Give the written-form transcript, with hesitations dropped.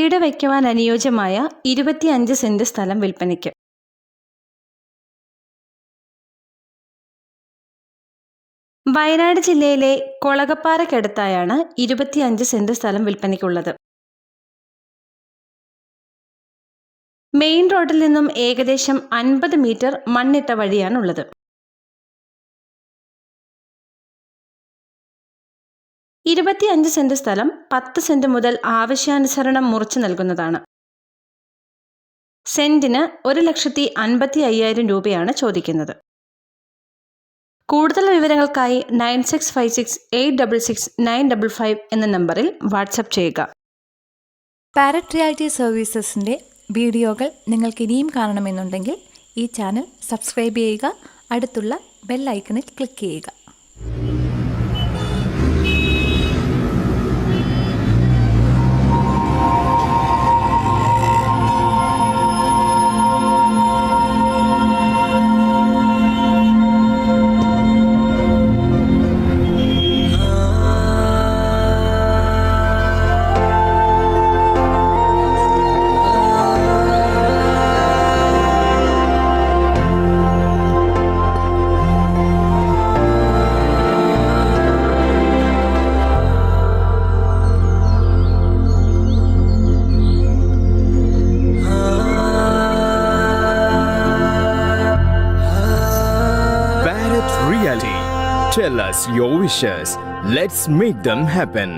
വീട് വയ്ക്കുവാൻ അനുയോജ്യമായ 25 സെന്റ് സ്ഥലം വിൽപ്പനയ്ക്ക്. വയനാട് ജില്ലയിലെ കൊളകപ്പാറയ്ക്കടുത്തായാണ് 25 സെന്റ് സ്ഥലം വിൽപ്പനയ്ക്കുള്ളത്. മെയിൻ റോഡിൽ നിന്നും ഏകദേശം 50 മീറ്റർ മണ്ണിട്ട വഴിയാണുള്ളത്. 25 സെന്റ് സ്ഥലം 10 സെന്റ് മുതൽ ആവശ്യാനുസരണം മുറിച്ചു നൽകുന്നതാണ്. സെന്റിന് 1,55,000 രൂപയാണ് ചോദിക്കുന്നത്. കൂടുതൽ വിവരങ്ങൾക്കായി 9656866955 എന്ന നമ്പറിൽ വാട്സപ്പ് ചെയ്യുക. പാരറ്റ് റിയാലിറ്റി സർവീസസിൻ്റെ വീഡിയോകൾ നിങ്ങൾക്ക് ഇനിയും കാണണമെന്നുണ്ടെങ്കിൽ ഈ ചാനൽ സബ്സ്ക്രൈബ് ചെയ്യുക, അടുത്തുള്ള ബെൽ ഐക്കണിൽ ക്ലിക്ക് ചെയ്യുക. Tell us your wishes. Let's make them happen.